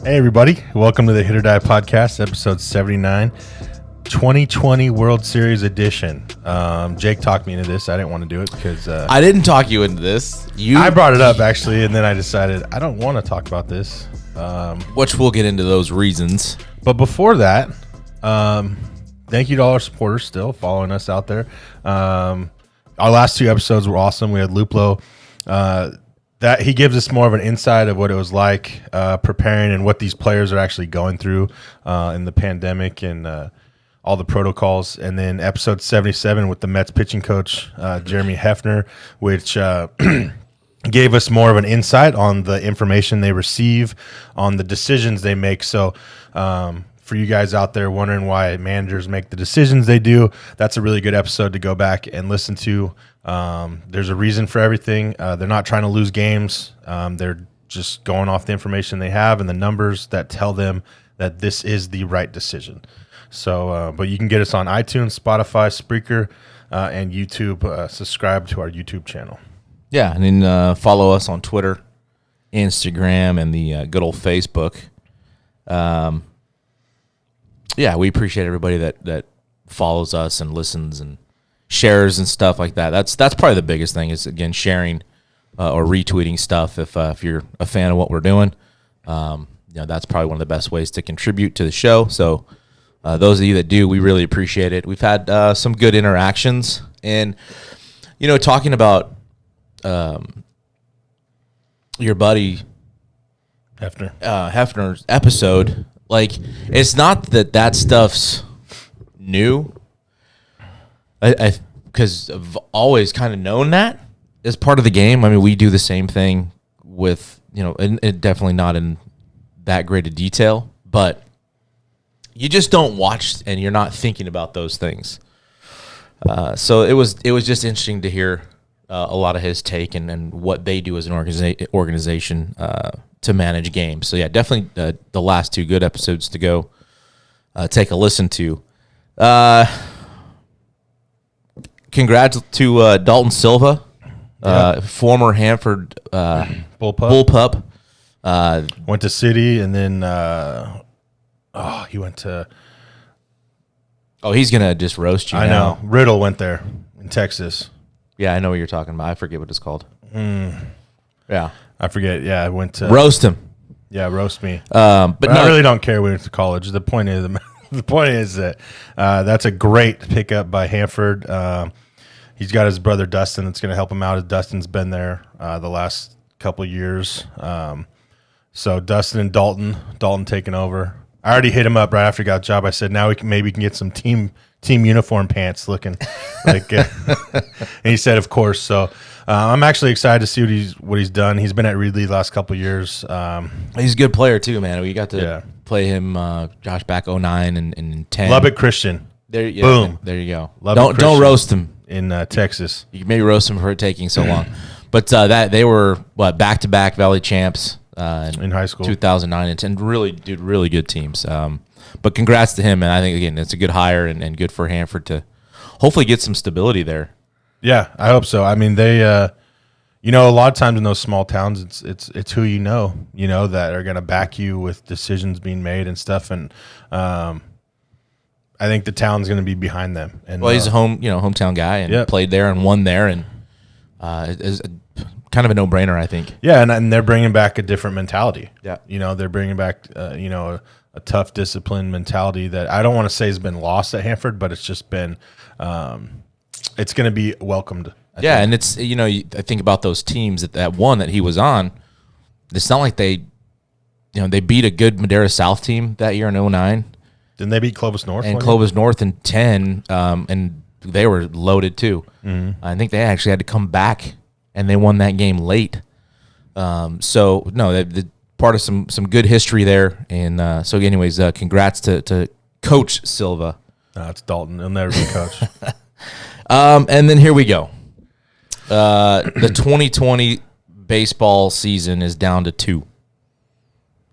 Hey, everybody. Welcome to the HIT.OR.DIE podcast, episode 79, 2020 World Series edition. Jake talked me into this. I didn't want to do it because... I didn't talk you into this. I brought it up, actually, and then I decided I don't want to talk about this. Which we'll get into those reasons. But before that, thank you to all our supporters still following us out there. Our last two episodes were awesome. We had Luplo. That he gives us more of an insight of what it was like preparing and what these players are actually going through in the pandemic and all the protocols. And then episode 77 with the Mets pitching coach, Jeremy Hefner, which gave us more of an insight on the information they receive, on the decisions they make. So for you guys out there wondering why managers make the decisions they do, that's a really good episode to go back and listen to. There's a reason for everything. They're not trying to lose games. They're just going off the information they have and the numbers that tell them that this is the right decision. So, but you can get us on iTunes, Spotify, Spreaker, and YouTube. Subscribe to our YouTube channel. Yeah, and then follow us on Twitter, Instagram, and the good old Facebook. Yeah, we appreciate everybody that follows us and listens and shares and stuff like that. That's probably the biggest thing is, again, sharing or retweeting stuff if you're a fan of what we're doing. That's probably one of the best ways to contribute to the show. So those of you that do, we really appreciate it. We've had some good interactions. And, talking about your buddy Hefner's episode, like, it's not that stuff's new. Because I've always kind of known that as part of the game. I mean, we do the same thing with, and definitely not in that great a detail, but you just don't watch and you're not thinking about those things. So it was just interesting to hear a lot of his take and what they do as an organization to manage games. So yeah, definitely the last two good episodes to go take a listen to. Congrats to Dalton Silva, former Hanford Bullpup. Went to City, and then he went to... Oh, he's going to just roast you I now. know. Riddle went there in Texas. Yeah, I know what you're talking about. I forget what it's called. Yeah. I forget. Yeah, I went to... Roast him. Yeah, roast me. But no, I really don't care when it's to college. The point is that that's a great pickup by Hanford. He's got his brother Dustin that's going to help him out. Dustin's been there the last couple of years. So Dustin and Dalton taking over. I already hit him up right after he got a job. I said, now we can get some team uniform pants looking like. And he said, of course. So I'm actually excited to see what he's done. He's been at Reedley the last couple of years. He's a good player too, man. We got to play him, Josh, back 09 and 10. Lubbock Christian. Boom. There you go. Don't roast him. In Texas. You can maybe roast them for it taking so long. But that they were, back-to-back Valley champs in high school. 2009 and 10. Really good teams. But congrats to him, and I think, again, it's a good hire and good for Hanford to hopefully get some stability there. Yeah, I hope so. I mean, they, a lot of times in those small towns, it's who that are going to back you with decisions being made and stuff, and I think the town's going to be behind them. And he's a hometown guy and played there and won there, and is kind of a no-brainer, I think. Yeah, and they're bringing back a different mentality. Yeah, they're bringing back a tough discipline mentality that I don't want to say has been lost at Hanford, but it's just been it's going to be welcomed. I think. And it's I think about those teams that one that he was on. It's not like they beat a good Madera South team that year in 09. Didn't they beat Clovis North? And Clovis North in 10, and they were loaded too. Mm-hmm. I think they actually had to come back, and they won that game late. So, no, the part of some good history there. And so, anyways, congrats to Coach Silva. It's Dalton. He'll never be coach. And then here we go. The 2020 baseball season is down to 2.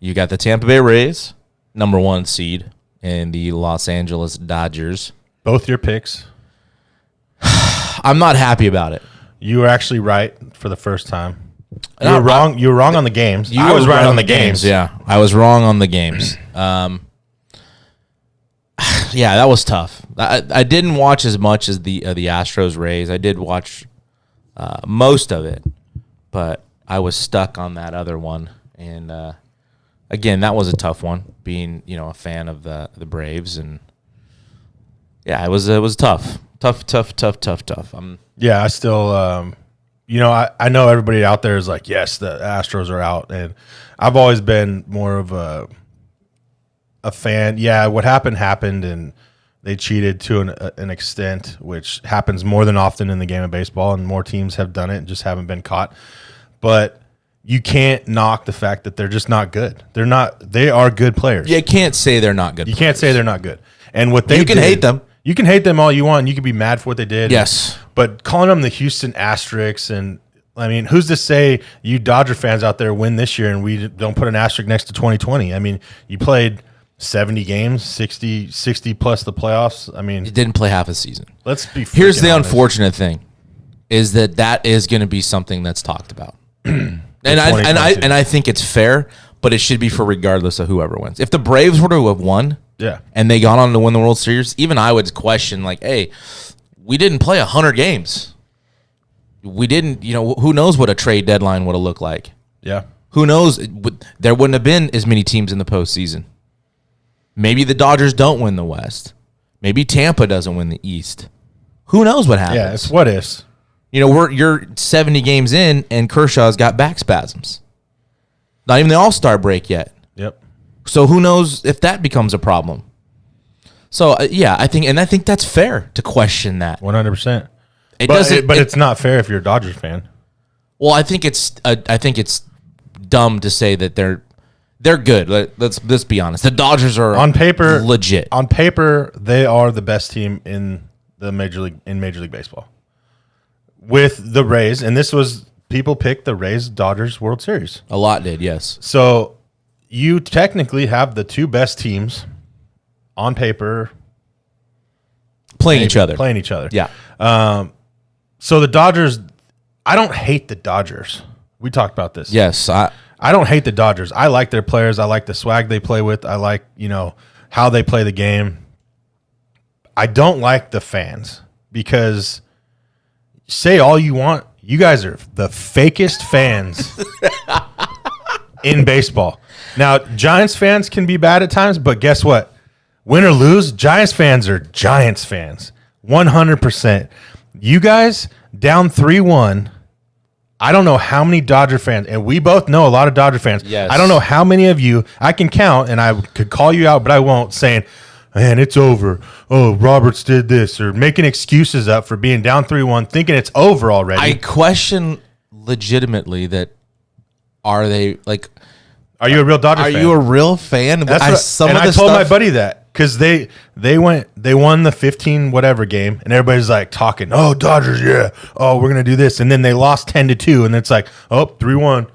You got the Tampa Bay Rays, number 1 seed, and the Los Angeles Dodgers. Both your picks. I'm not happy about it. You were actually right for the first time. You were wrong. You were wrong on the games. I was right on the games. Yeah, I was wrong on the games. Yeah, that was tough. I didn't watch as much as the Astros Rays. I did watch most of it, but I was stuck on that other one. And again, that was a tough one. Being a fan of the Braves, and yeah, it was tough. Yeah, I still, I know everybody out there is like, yes, the Astros are out, and I've always been more of a fan. Yeah, what happened, and they cheated to an extent, which happens more than often in the game of baseball, and more teams have done it and just haven't been caught. But you can't knock the fact that they're just not good. They're not. They are good players. You can't say they're not good. You can't say they're not good. And what they you can hate them. You can hate them all you want. And you can be mad for what they did. Yes, but calling them the Houston Asterisks, and I mean, who's to say you Dodger fans out there win this year and we don't put an asterisk next to 2020? I mean, you played 70 games, 60 plus the playoffs. I mean, you didn't play half a season. Let's be. Here's the unfortunate thing, is that is going to be something that's talked about, and I think it's fair, but it should be for regardless of whoever wins. If the Braves were to have won, and they got on to win the World Series, even I would question like, hey, we didn't play 100 games. We didn't, who knows what a trade deadline would have looked like. Yeah. Who knows? There wouldn't have been as many teams in the postseason. Maybe the Dodgers don't win the West. Maybe Tampa doesn't win the East. Who knows what happens? Yeah, it's what ifs. You're 70 games in, and Kershaw's got back spasms. Not even the All-Star break yet. Yep. So who knows if that becomes a problem? So I think that's fair to question that. 100%. But it's not fair if you're a Dodgers fan. Well, I think it's dumb to say that they're good. Let's be honest. The Dodgers are on paper legit. On paper, they are the best team in the Major League Baseball. With the Rays, and this was people picked the Rays Dodgers World Series. A lot did, yes. So you technically have the two best teams on paper playing each other. Yeah. So the Dodgers, I don't hate the Dodgers. We talked about this. Yes, I don't hate the Dodgers. I like their players. I like the swag they play with. I like, how they play the game. I don't like the fans because say all you want, you guys are the fakest fans in baseball. Now, Giants fans can be bad at times, but guess what? Win or lose, Giants fans are Giants fans. 100%. You guys down 3-1. I don't know how many Dodger fans, and we both know a lot of Dodger fans. Yes. I don't know how many of you, I can count, and I could call you out, but I won't, saying, man, it's over. Oh, Roberts did this, or making excuses up for being down 3-1, thinking it's over already. I question legitimately that are they like... Are you a real Dodger fan? Are you a real fan? I told my buddy that because they won the 15 whatever game, and everybody's like talking, oh, Dodgers, yeah. Oh, we're gonna do this, and then they lost 10-2, and it's like, oh, 3-1,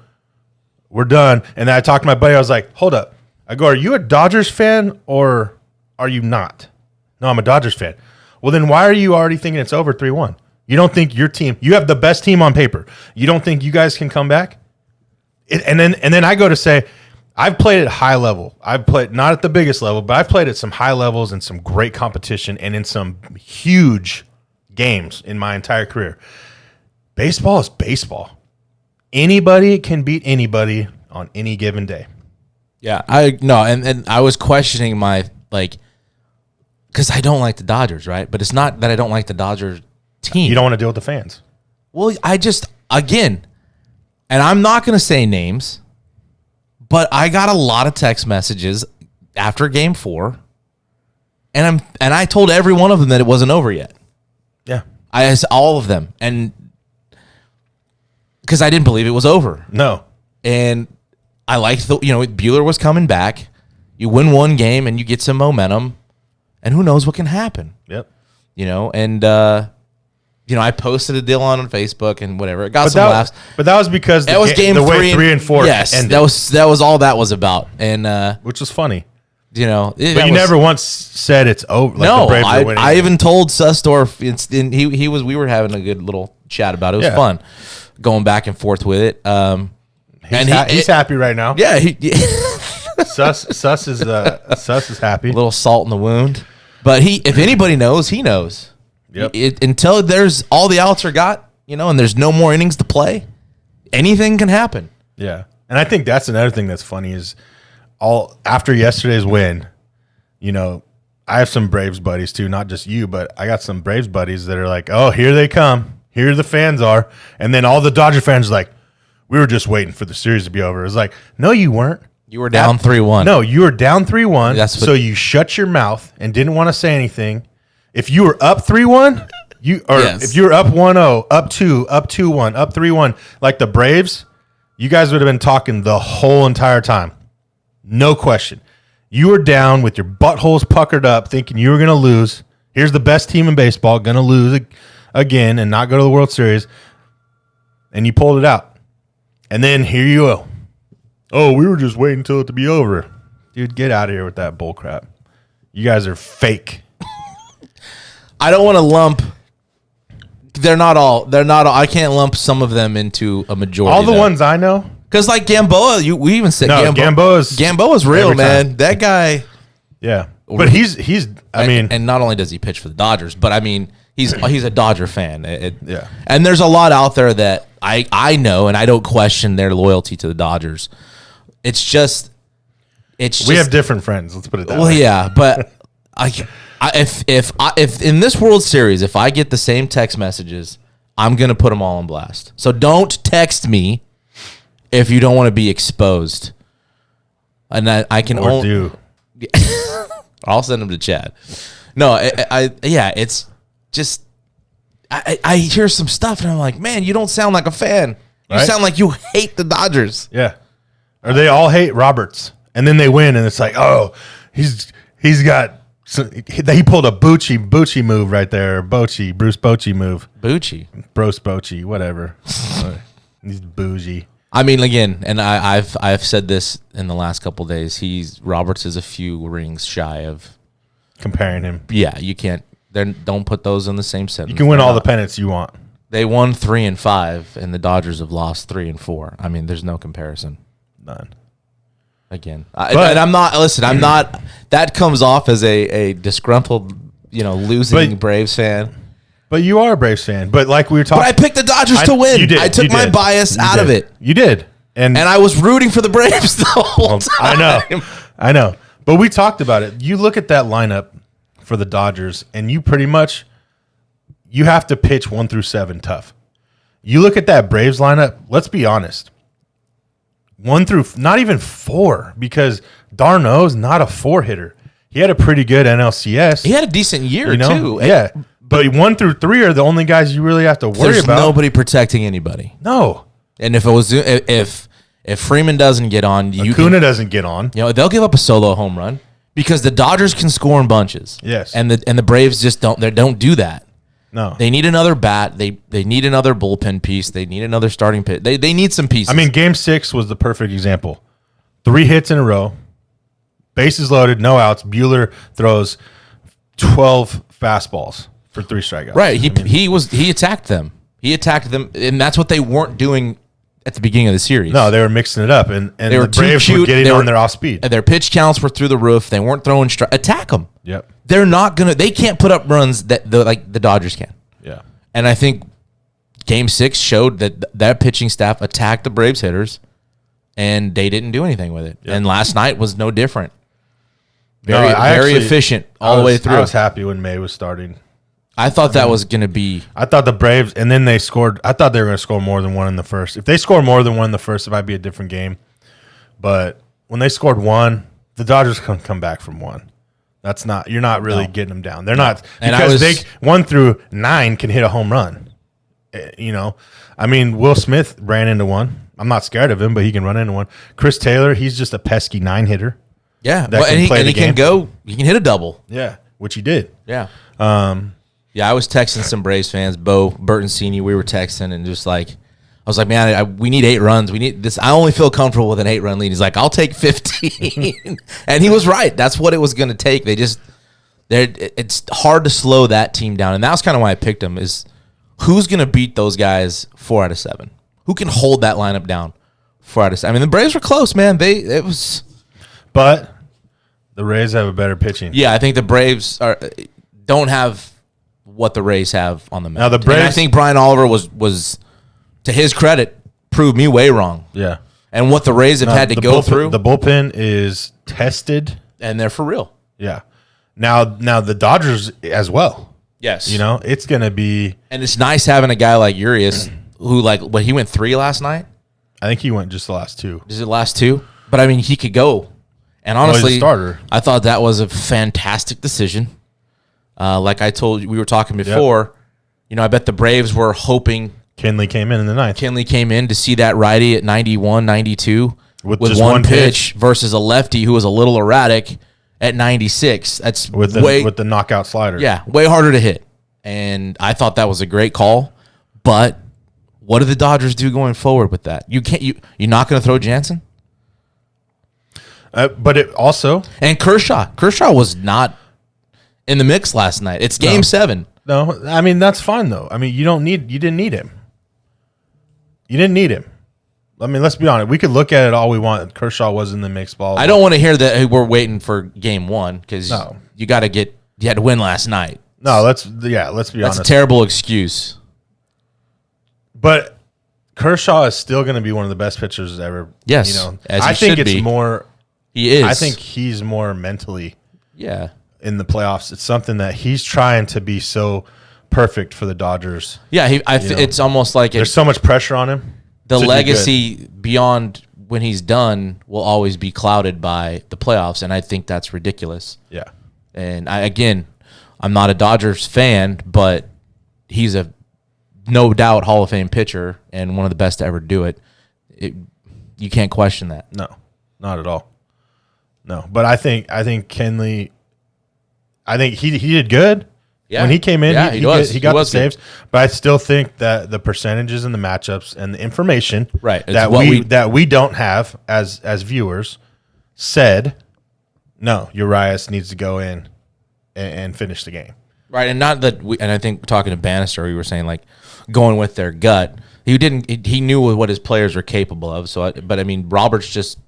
we're done. And then I talked to my buddy. I was like, hold up. I go, are you a Dodgers fan or are you not? No, I'm a Dodgers fan. Well, then why are you already thinking it's over 3-1? You don't think your team? You have the best team on paper. You don't think you guys can come back? And then I go to say, I've played at high level. I've played not at the biggest level, but I've played at some high levels and some great competition and in some huge games in my entire career. Baseball is baseball. Anybody can beat anybody on any given day. Yeah, and I was questioning my because I don't like the Dodgers, right? But it's not that I don't like the Dodgers team. You don't want to deal with the fans. Well, again, and I'm not going to say names, but I got a lot of text messages after Game 4, and I told every one of them that it wasn't over yet. Yeah, I asked all of them, and because I didn't believe it was over. No, and I liked Buehler was coming back. You win one game and you get some momentum, and who knows what can happen. Yep. I posted a deal on Facebook and whatever. It got some laughs. But that was because that was game 3 and 4. Yes, ended. that was all that was about, and which was funny. But you never once said it's over. No, I even told Susdorf. We were having a good little chat about it. It was Yeah. fun going back and forth with it. He's happy right now. Yeah, Sus is happy. a little salt in the wound. But if anybody knows, he knows. Yep. Until there's all the outs are got, and there's no more innings to play, anything can happen. Yeah. And I think that's another thing that's funny is after yesterday's win, I have some Braves buddies too, not just you, but I got some Braves buddies that are like, oh, here they come. Here the fans are. And then all the Dodger fans are like, we were just waiting for the series to be over. It's like, no, you weren't. You were down 3-1. No, you were down 3-1. So you shut your mouth and didn't want to say anything. If you were up 3-1, if you were up 1-0, up 2, up 2-1, up 3-1, like the Braves, you guys would have been talking the whole entire time. No question. You were down with your buttholes puckered up, thinking you were going to lose. Here's the best team in baseball, going to lose again and not go to the World Series. And you pulled it out. And then here you go. Oh, we were just waiting until it to be over. Dude, get out of here with that bull crap. You guys are fake. I don't want to lump. They're not all. I can't lump some of them into a majority. All the ones I know. Because like Gamboa, we even said Gamboa's real, man. time. That guy. Yeah. But he's and not only does he pitch for the Dodgers, but I mean, he's a Dodger fan. Yeah. And there's a lot out there that I know, and I don't question their loyalty to the Dodgers. It's just we have different friends. Let's put it that way. Well, yeah, but if in this World Series, if I get the same text messages, I'm gonna put them all on blast. So don't text me if you don't want to be exposed. And I can only do. I'll send them to Chad. No, it's just I hear some stuff and I'm like, man, you don't sound like a fan. You sound like you hate the Dodgers. Yeah. Or they all hate Roberts, and then they win, and it's like, oh, he pulled a Bucci move right there, Bruce Bochy move. Bruce Bochy, whatever. He's bougie. I mean, again, and I've said this in the last couple of days. Roberts is a few rings shy of comparing him. Yeah, you can't. Don't put those in the same sentence. You can win all the pennants you want. They won 3 and 5, and the Dodgers have lost 3 and 4. I mean, there's no comparison. None. Again, and I'm not. Listen, I'm not. That comes off as a disgruntled, losing Braves fan. But you are a Braves fan. But like we were talking, but I picked the Dodgers to win. I took my bias out of it. You did, and I was rooting for the Braves the whole time. I know. But we talked about it. You look at that lineup for the Dodgers, and you pretty much have to pitch 1 through 7 tough. You look at that Braves lineup. Let's be honest. 1 through not even 4, because d'Arnaud's not a 4 hitter. He had a pretty good NLCS. He had a decent year too. Yeah, but 1 through 3 are the only guys you really have to worry There's about. Nobody protecting anybody. No. And if Freeman doesn't get on, Acuna doesn't get on. They'll give up a solo home run because the Dodgers can score in bunches. Yes, and the Braves just don't. They don't do that. No, they need another bat. They need another bullpen piece. They need another starting pitch. They need some pieces. I mean, Game 6 was the perfect example. 3 hits in a row, bases loaded, no outs. Buehler throws 12 fastballs for 3 strikeouts. Right. He attacked them. And that's what they weren't doing at the beginning of the series. No, they were mixing it up, and they were the Braves were getting on their off speed. Their pitch counts were through the roof. They weren't throwing attack them. Yep. They're not gonna. They can't put up runs that the Dodgers can. Yeah. And I think Game 6 showed that pitching staff attacked the Braves hitters, and they didn't do anything with it. Yep. And last night was no different. Very efficient all the way through. I was happy when May was starting. I thought that was going to be. I thought the Braves, and then they scored. I thought they were going to score more than 1 in the first. If they score more than 1 in the first, it might be a different game. But when they scored 1, the Dodgers can come back from 1. That's not. You're not really getting them down. They're not, because they 1 through 9 can hit a home run. I mean, Will Smith ran into 1. I'm not scared of him, but he can run into 1. Chris Taylor, he's just a pesky 9 hitter. Yeah, and he can go. He can hit a double. Yeah, which he did. Yeah. Yeah, I was texting some Braves fans, Bo, Burton Senior. We were texting and just like, I was like, man, we need 8 runs. We need this. I only feel comfortable with an 8-run lead. He's like, I'll take 15, and he was right. That's what it was going to take. It's hard to slow that team down, and that was kind of why I picked them. Is who's going to beat those guys 4 out of 7? Who can hold that lineup down 4 out of 7? I mean, the Braves were close, man. But the Rays have a better pitching. Yeah, I think the Braves don't have what the Rays have on the mound. Now the Braves, and I think Brian Oliver was, to his credit, proved me way wrong. Yeah. And what the Rays have had to go through. The bullpen is tested. And they're for real. Yeah. Now the Dodgers as well. Yes. You know, it's going to be. And it's nice having a guy like Urias who, like, when he went 3 last night. I think he went just the last 2. Is it last 2? But, I mean, he could go. And honestly, he's a starter. I thought that was a fantastic decision. Like I told you, we were talking before, you know, I bet the Braves were hoping. Kenley came in the 9th. Kenley came in to see that righty at 91, 92 with just one pitch versus a lefty who was a little erratic at 96. That's with the knockout slider. Yeah, way harder to hit. And I thought that was a great call. But what do the Dodgers do going forward with that? You're not going to throw Jansen? But it also. And Kershaw was not in the mix last night. It's game 7. No, I mean, that's fine though. I mean, you didn't need him. You didn't need him. I mean, let's be honest. We could look at it all we want. Kershaw was in the mix ball. I don't want to hear that we're waiting for game 1 because you had to win last night. No, let's be honest. That's a terrible excuse. But Kershaw is still going to be one of the best pitchers ever. Yes, you know, as I he think should it's be. more. He is. I think he's more mentally. Yeah. In the playoffs, it's something that he's trying to be so perfect for the Dodgers. Yeah, it's almost like there's so much pressure on him. The legacy beyond when he's done will always be clouded by the playoffs, and I think that's ridiculous. Yeah. And I'm not a Dodgers fan, but he's a no doubt Hall of Fame pitcher and one of the best to ever do it. You can't question that. No, not at all. No, but I think Kenley. I think he did good. Yeah. When he came in, he got the saves. Good. But I still think that the percentages and the matchups and the information that we don't have as viewers said, no, Urias needs to go in and finish the game. Right, and not that and I think talking to Bannister, we were saying like going with their gut. He knew what his players were capable of. But I mean, Roberts just,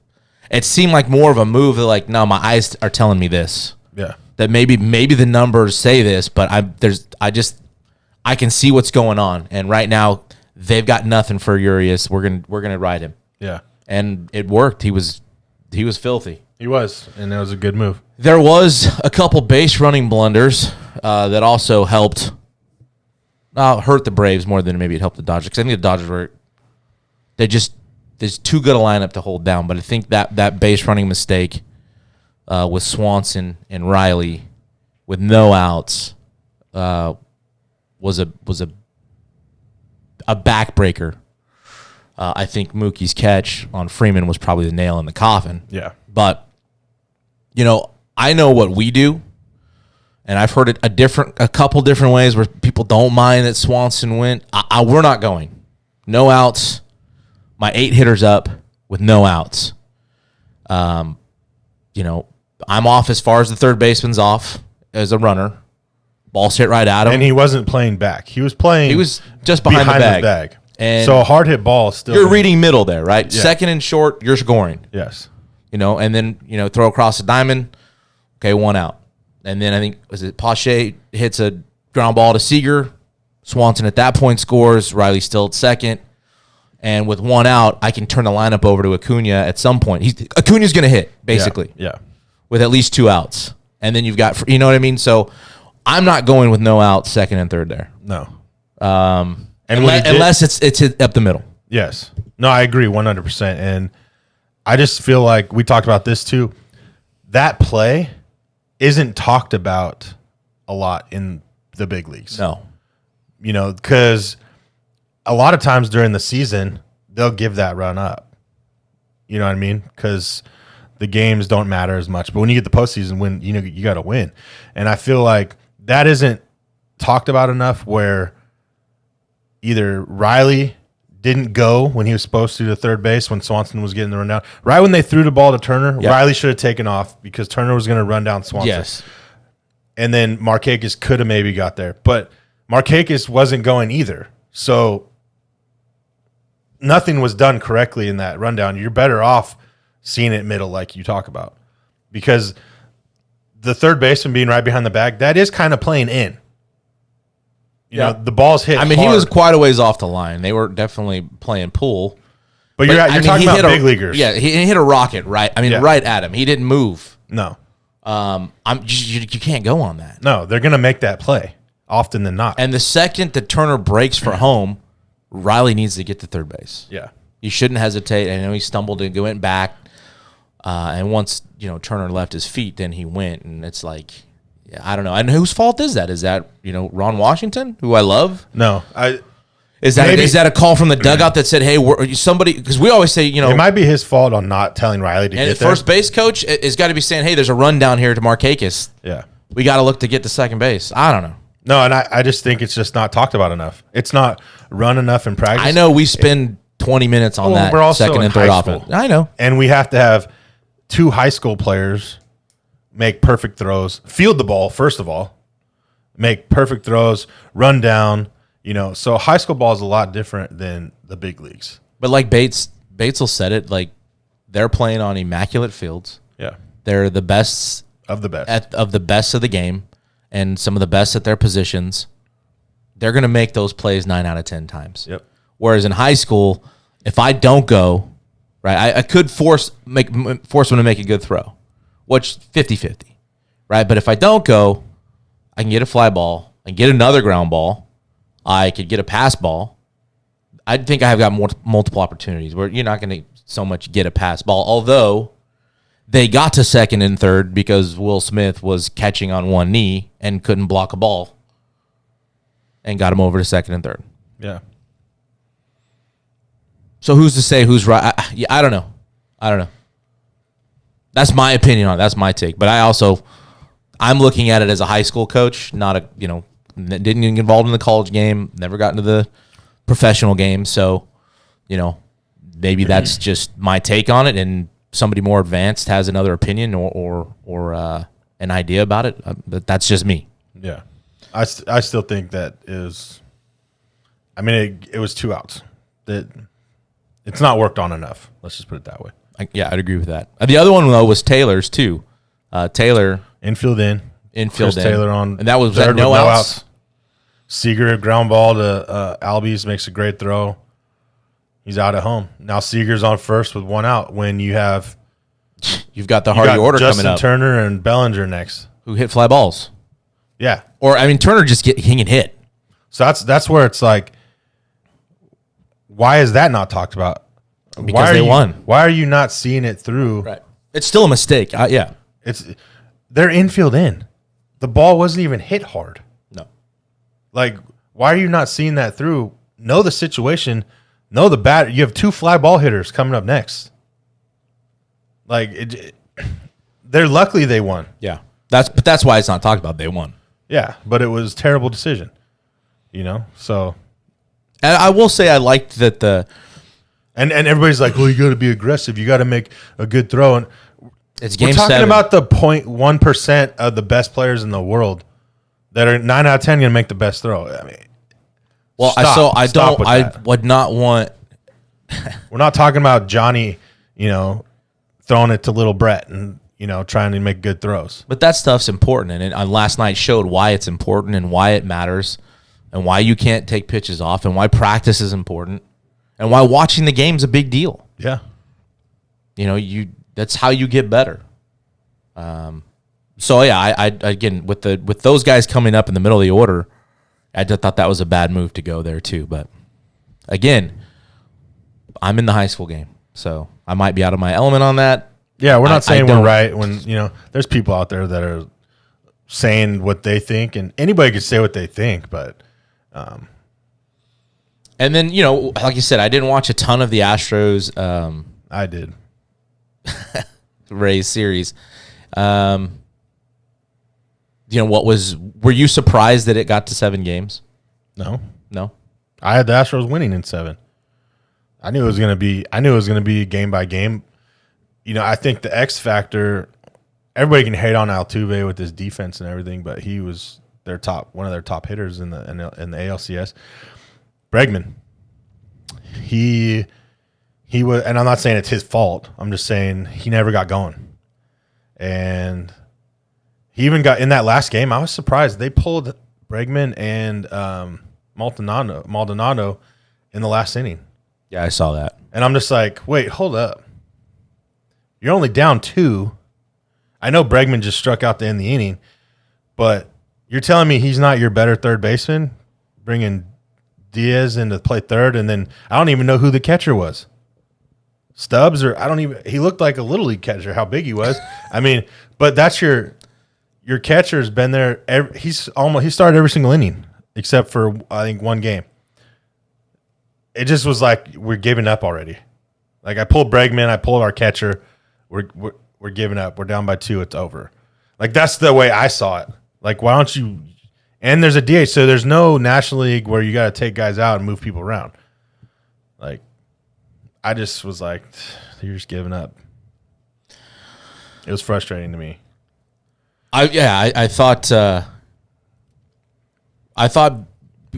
it seemed like more of a move that like, no, my eyes are telling me this. Yeah. That maybe the numbers say this, but I can see what's going on, and right now they've got nothing for Urias. We're gonna ride him. Yeah, and it worked. He was filthy. He was, and that was a good move. There was a couple base running blunders that also helped hurt the Braves more than maybe it helped the Dodgers. Because I think the Dodgers there's too good a lineup to hold down. But I think that base running mistake. With Swanson and Riley, with no outs, was a backbreaker. I think Mookie's catch on Freeman was probably the nail in the coffin. Yeah, but I know what we do, and I've heard it a couple different ways where people don't mind that Swanson went. We're not going. No outs. My 8 hitters up with no outs. I'm off as far as the third baseman's off as a runner. Ball's hit right at him. And he wasn't playing back. He was just behind the bag. His bag. And so a hard hit ball still. You're reading middle there, right? Yeah. Second and short, you're scoring. Yes. And then, throw across the diamond. Okay, 1 out. And then I think, Pache hits a ground ball to Seager. Swanson at that point scores. Riley still at second. And with 1 out, I can turn the lineup over to Acuna at some point. Acuna's going to hit, basically. Yeah. With at least 2 outs. And then you've got, you know what I mean? So I'm not going with no outs, second and third there. No. Unless it's hit up the middle. Yes. No, I agree 100%. And I just feel like we talked about this too. That play isn't talked about a lot in the big leagues. No. Because a lot of times during the season, they'll give that run up. You know what I mean? Because the games don't matter as much. But when you get the postseason, you got to win. And I feel like that isn't talked about enough where either Riley didn't go when he was supposed to third base when Swanson was getting the run down. Right when they threw the ball to Turner, yep. Riley should have taken off because Turner was going to run down Swanson. Yes. And then Markakis could have maybe got there. But Markakis wasn't going either. So nothing was done correctly in that rundown. You're better off seeing it middle like you talk about, because the third baseman being right behind the bag, that is kind of playing in. You know, the ball's hit. I mean, hard. he was quite a ways off the line. They were definitely playing pool. But you're talking about big leaguers. Yeah, he hit a rocket right. I mean, right at him. He didn't move. No. You can't go on that. No, they're going to make that play often than not. And the second that Turner breaks for home, Riley needs to get to third base. Yeah. He shouldn't hesitate. I know he stumbled and went back. And once, Turner left his feet, then he went. And it's like, I don't know. And whose fault is that? Is that, Ron Washington, who I love? No. Is that a call from the dugout that said, hey, somebody, because we always say, it might be his fault on not telling Riley to get there. First base coach has got to be saying, hey, there's a run down here to Markakis. Yeah. We got to look to get to second base. I don't know. No, and I just think it's just not talked about enough. It's not run enough in practice. I know we spend 20 minutes on that we're also second in and third high school. offense. I know. And we have to have 2 high school players make perfect throws, field the ball, first of all, make perfect throws, run down. So high school ball is a lot different than the big leagues. But like Batesel said it, like they're playing on immaculate fields. Yeah. They're the best Of the best. of the best of the game and some of the best at their positions. They're going to make those plays 9 out of 10 times. Yep. Whereas in high school, if I don't go, right, I could force them to make a good throw, which 50-50, right? But if I don't go, I can get a fly ball, I can get another ground ball, I could get a pass ball. I think I have got multiple opportunities where you're not going to so much get a pass ball, although they got to second and third because Will Smith was catching on one knee and couldn't block a ball and got him over to second and third. Yeah. So who's to say who's right? I don't know. That's my opinion on it. That's my take. But I'm looking at it as a high school coach, not a, didn't get involved in the college game, never got into the professional game. So, maybe that's just my take on it, and somebody more advanced has another opinion or an idea about it. But that's just me. Yeah. I still think that is, it was 2 outs. It's not worked on enough. Let's just put it that way. I'd agree with that. The other one, though, was Taylor's, too. Taylor. Infield in. Chris Taylor on. And that was third no outs. Seager, ground ball to Albies, makes a great throw. He's out at home. Now Seager's on first with 1 out when you've got the Hardy order Justin coming up. Turner and Bellinger next. Who hit fly balls. Yeah. Or, Turner just he can hit. So that's where it's like, why is that not talked about? Because they won. Why are you not seeing it through? Right. It's still a mistake. Yeah. They're infield in. The ball wasn't even hit hard. No. Like, why are you not seeing that through? Know the situation. Know the bat. You have 2 fly ball hitters coming up next. Like, they're luckily they won. Yeah. That's why it's not talked about. They won. Yeah, but it was a terrible decision. So. And I will say I liked that And everybody's like, well, you got to be aggressive. You got to make a good throw. And it's game we're talking 7. about the 0.1% of the best players in the world that are 9 out of 10 going to make the best throw. I would not want. We're not talking about Johnny, throwing it to little Brett and, trying to make good throws. But that stuff's important. And last night showed why it's important and why it matters and why you can't take pitches off and why practice is important and why watching the game's a big deal. Yeah. That's how you get better. So yeah, I again with those guys coming up in the middle of the order, I just thought that was a bad move to go there too. But again, I'm in the high school game, so I might be out of my element on that. Yeah, we're not saying we're right when there's people out there that are saying what they think, and anybody can say what they think, but. And then like you said, I didn't watch a ton of the Astros. I did. Rays series. Were you surprised that it got to 7 games? No. I had the Astros winning in 7. I knew it was going to be game by game. I think the X factor, everybody can hate on Altuve with his defense and everything, but he was one of their top hitters in the ALCS. Bregman, he was, and I'm not saying it's his fault. I'm just saying he never got going, and he even got in that last game. I was surprised they pulled Bregman and Maldonado in the last inning. Yeah, I saw that, and I'm just like, wait, hold up. You're only down 2. I know Bregman just struck out to end the inning, but you're telling me he's not your better third baseman, bringing Diaz in to play third, and then I don't even know who the catcher was. Stubbs, or he looked like a Little League catcher, how big he was. I mean, but that's your catcher's been there. He started every single inning except for, I think, one game. It just was like, we're giving up already. Like, I pulled Bregman, I pulled our catcher. We're giving up. We're down by 2. It's over. Like, that's the way I saw it. Like, why don't you? And there's a DH, so there's no National League where you got to take guys out and move people around. Like, I just was like, you're just giving up. It was frustrating to me. I thought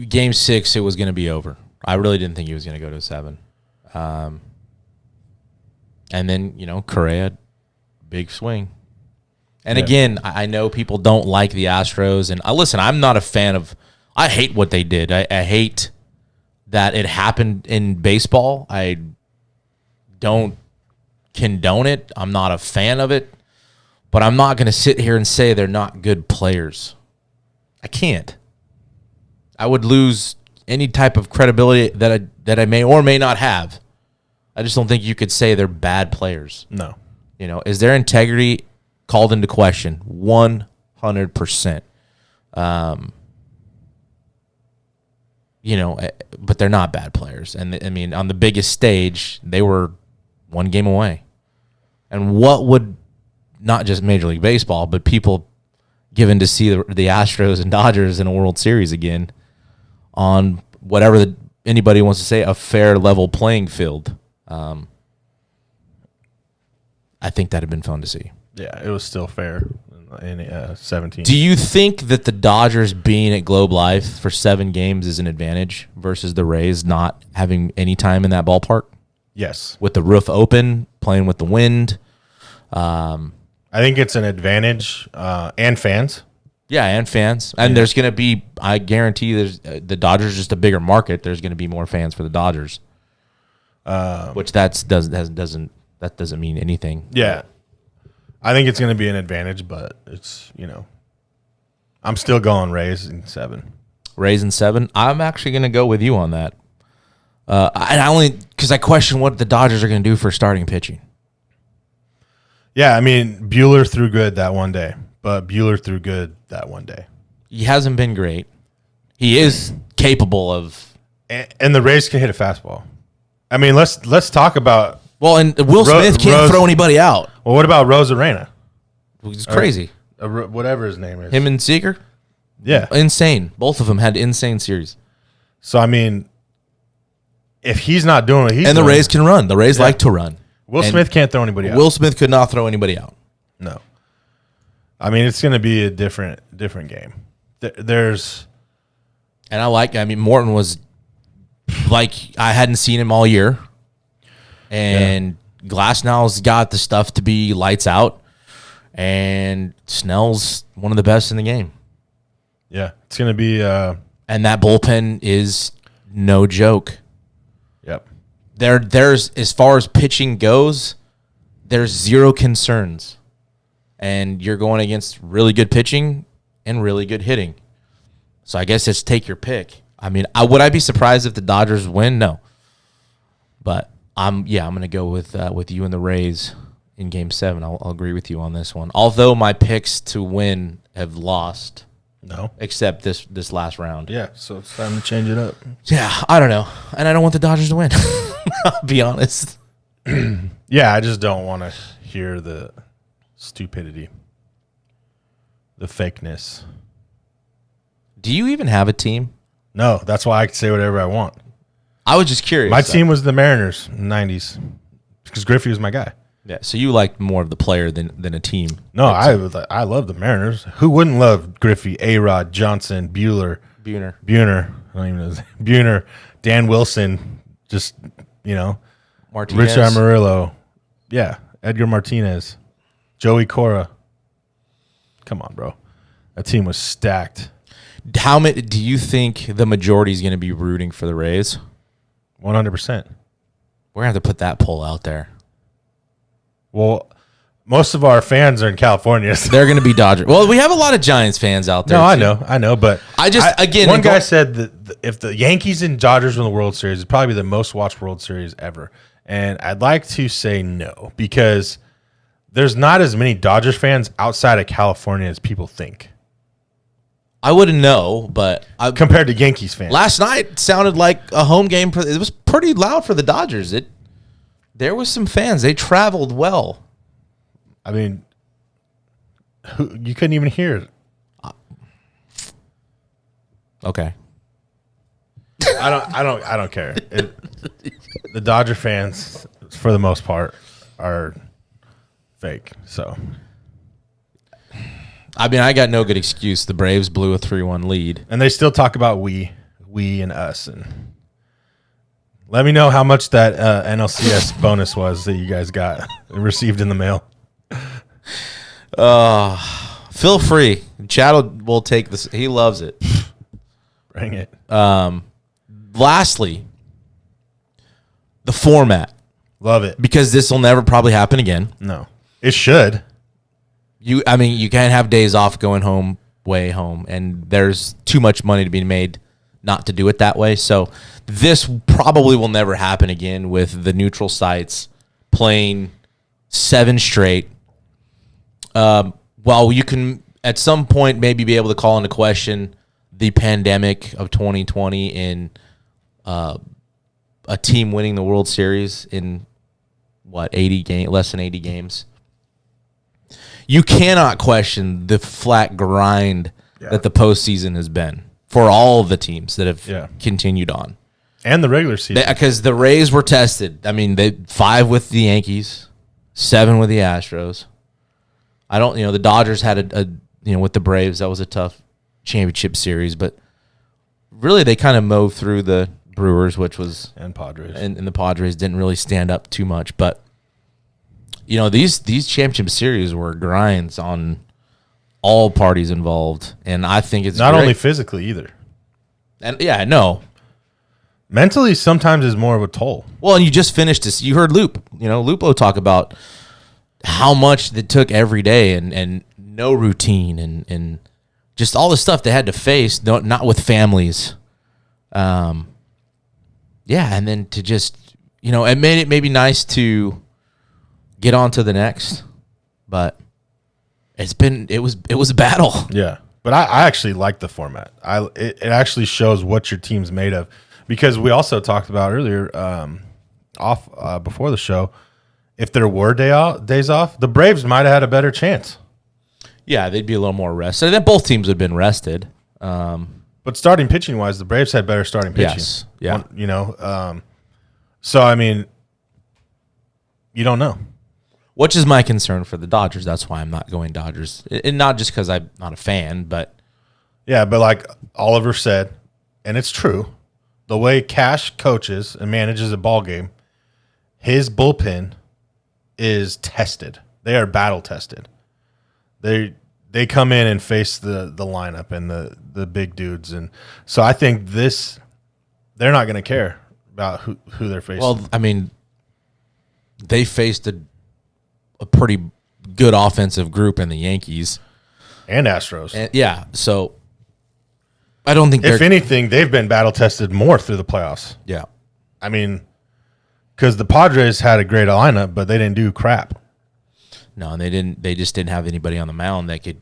Game 6 it was going to be over. I really didn't think he was going to go to 7. And then, Correa, big swing. And again, I know people don't like the Astros. And listen, I'm not a fan of – I hate what they did. I hate that it happened in baseball. I don't condone it. I'm not a fan of it. But I'm not going to sit here and say they're not good players. I can't. I would lose any type of credibility that I may or may not have. I just don't think you could say they're bad players. No. Is their integrity called into question? 100%. But they're not bad players. And, I mean, on the biggest stage, they were one game away. And what would not just Major League Baseball, but people given to see the Astros and Dodgers in a World Series again on whatever anybody wants to say, a fair level playing field. I think that had been fun to see. Yeah, it was still fair in 17. Do you think that the Dodgers being at Globe Life for 7 games is an advantage versus the Rays not having any time in that ballpark? Yes. With the roof open, playing with the wind. I think it's an advantage, and fans. Yeah, and fans. And there's going to be, I guarantee there's the Dodgers just a bigger market. There's going to be more fans for the Dodgers. Which that doesn't mean anything. Yeah. I think it's going to be an advantage, but it's, I'm still going Rays in 7. Rays in 7. I'm actually going to go with you on that. I only because I question what the Dodgers are going to do for starting pitching. Yeah, I mean, Buehler threw good that one day, but Buehler threw good that one day. He hasn't been great. He is capable of, and the Rays can hit a fastball. I mean, let's talk about. Well, and Will Smith can't throw anybody out. Well, what about Rosarena? It's crazy. Whatever his name is. Him and Seager? Yeah. Insane. Both of them had insane series. So, I mean, if he's not doing what he's doing. And the Rays can run. The Rays like to run. Will Smith can't throw anybody out. Will Smith could not throw anybody out. No. I mean, it's going to be a different game. There's. And Morton was like, I hadn't seen him all year. And Glasnow's got the stuff to be lights out. And Snell's one of the best in the game. Yeah, it's going to be. And that bullpen is no joke. Yep. There's as far as pitching goes, there's zero concerns. And you're going against really good pitching and really good hitting. So I guess it's take your pick. I mean, would I be surprised if the Dodgers win? No. But I'm going to go with you and the Rays in Game 7. I'll agree with you on this one. Although my picks to win have lost. No. Except this last round. Yeah, so it's time to change it up. Yeah, I don't know. And I don't want the Dodgers to win. I'll be honest. Yeah, I just don't want to hear the stupidity. The fakeness. Do you even have a team? No, that's why I can say whatever I want. I was just curious. My team was the Mariners in the 90s because Griffey was my guy. Yeah, so you like more of the player than a team. No, I love the Mariners. Who wouldn't love Griffey, A-Rod, Johnson, Buehler, Buhner. I don't even know his name. Buhner, Dan Wilson, just, Martinez. Rich Amarillo. Yeah, Edgar Martinez, Joey Cora. Come on, bro. That team was stacked. How many do you think the majority is going to be rooting for the Rays? 100%. We're going to have to put that poll out there. Well, most of our fans are in California. So. They're going to be Dodgers. Well, we have a lot of Giants fans out there. No, I know, but again, one guy said that if the Yankees and Dodgers win the World Series, it'd probably be the most watched World Series ever. And I'd like to say no, because there's not as many Dodgers fans outside of California as people think. I wouldn't know, but compared to Yankees fans. Last night sounded like a home game. It was pretty loud for the Dodgers. There was some fans. They traveled well. I mean, you couldn't even hear it. Okay. I don't care. The Dodger fans, for the most part, are fake. So, I mean, I got no good excuse. The Braves blew a 3-1 lead, and they still talk about we and us. And let me know how much that NLCS bonus was that you guys got received in the mail. Feel free. Chad will take this. He loves it. Bring it. Lastly, the format. Love it. Because this will never probably happen again. No. It should. You can't have days off going home, way home, and there's too much money to be made not to do it that way. So this probably will never happen again with the neutral sites playing 7 straight. While you can at some point maybe be able to call into question the pandemic of 2020 and a team winning the World Series in less than 80 games. You cannot question the flat grind that the postseason has been for all of the teams that have continued on. And the regular season. Because the Rays were tested. I mean, 5 with the Yankees, 7 with the Astros. The Dodgers had with the Braves, that was a tough championship series, but really they kind of mowed through the Brewers, which was and Padres. And the Padres didn't really stand up too much, but these championship series were grinds on all parties involved, and I think it's not only physically either. And I know. Mentally, sometimes is more of a toll. Well, and you just finished this. You heard Lupo talk about how much it took every day and no routine and just all the stuff they had to face, not with families. And then to just, it made it maybe nice to get on to the next, but it was a battle. Yeah. But I actually like the format. It actually shows what your team's made of, because we also talked about earlier before the show, if there were days off, the Braves might have had a better chance. Yeah, they'd be a little more rested. And then both teams would have been rested. But starting pitching wise, the Braves had better starting pitching. Yes. Yeah. So I mean, you don't know. Which is my concern for the Dodgers. That's why I'm not going Dodgers. And not just because I'm not a fan, but. Yeah, but like Oliver said, and it's true, the way Cash coaches and manages a ball game, his bullpen is tested. They are battle tested. They come in and face the lineup and the big dudes. And so I think they're not going to care about who they're facing. Well, I mean, they faced a pretty good offensive group in the Yankees. And Astros. So I don't think if anything, they've been battle tested more through the playoffs. Yeah. I mean, because the Padres had a great lineup, but they didn't do crap. No, and they didn't. They just didn't have anybody on the mound that could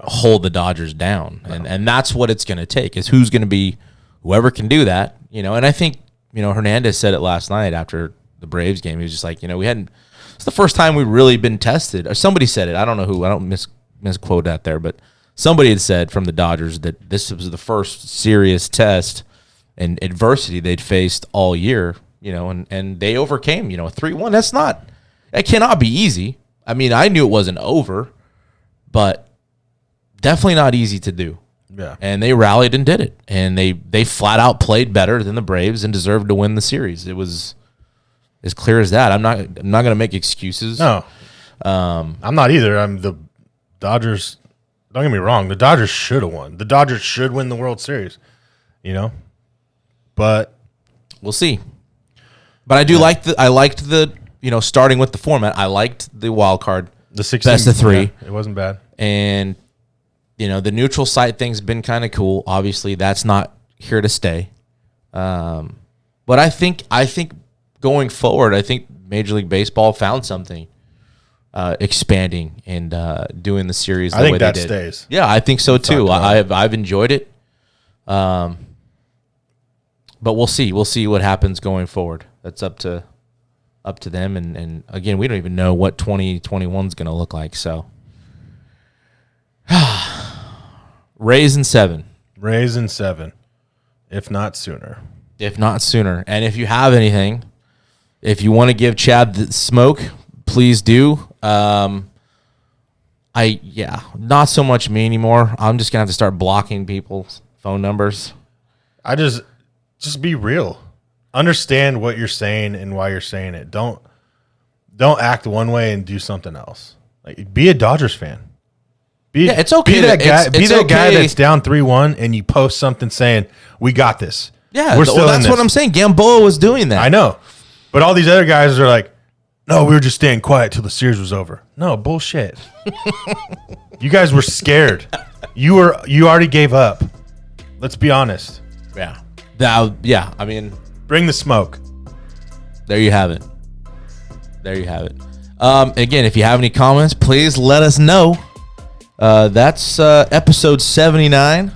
hold the Dodgers down, and that's what it's going to take. Is who's going to be whoever can do that, And I think Hernandez said it last night after the Braves game. He was just like, we hadn't. It's the first time we've really been tested. Or somebody said it. I don't know who. I don't misquote that there, but somebody had said from the Dodgers that this was the first serious test and adversity they'd faced all year. And they overcame. A 3-1. That's not. It cannot be easy. I mean, I knew it wasn't over, but definitely not easy to do. Yeah. And they rallied and did it. And they flat out played better than the Braves and deserved to win the series. It was as clear as that. I'm not going to make excuses. No. I'm not either. The Dodgers, don't get me wrong, the Dodgers should have won. The Dodgers should win the World Series, But we'll see. But I liked the starting with the format. I liked the wild card. The 16 best of 3. Yeah, it wasn't bad. And the neutral site thing's been kind of cool. Obviously, that's not here to stay. But I think going forward, I think Major League Baseball found something expanding and doing the series the way they did. I think that stays. Yeah, I think so too. I've enjoyed it. But we'll see. We'll see what happens going forward. That's up to them. And again, we don't even know what 2021 is going to look like. So, Rays in 7. Rays in 7, if not sooner. If not sooner. And if you have anything, if you want to give Chad the smoke, please do. Not so much me anymore. I'm just gonna have to start blocking people's phone numbers. I just be real. Understand what you're saying and why you're saying it. Don't act one way and do something else. Like, be a Dodgers fan. It's okay. Be that guy. It's that okay. guy that's down 3-1 and you post something saying, "We got this." Yeah, we're still. That's what I'm saying. Gamboa was doing that. I know, but all these other guys are like, "No, we were just staying quiet till the series was over." No, bullshit. You guys were scared. You already gave up. Let's be honest. Yeah. I mean, bring the smoke. There you have it. Again, if you have any comments, please let us know. That's episode 79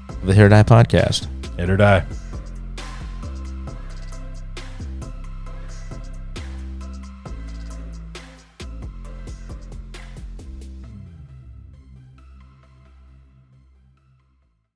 of the HIT.OR.DIE podcast. HIT or die.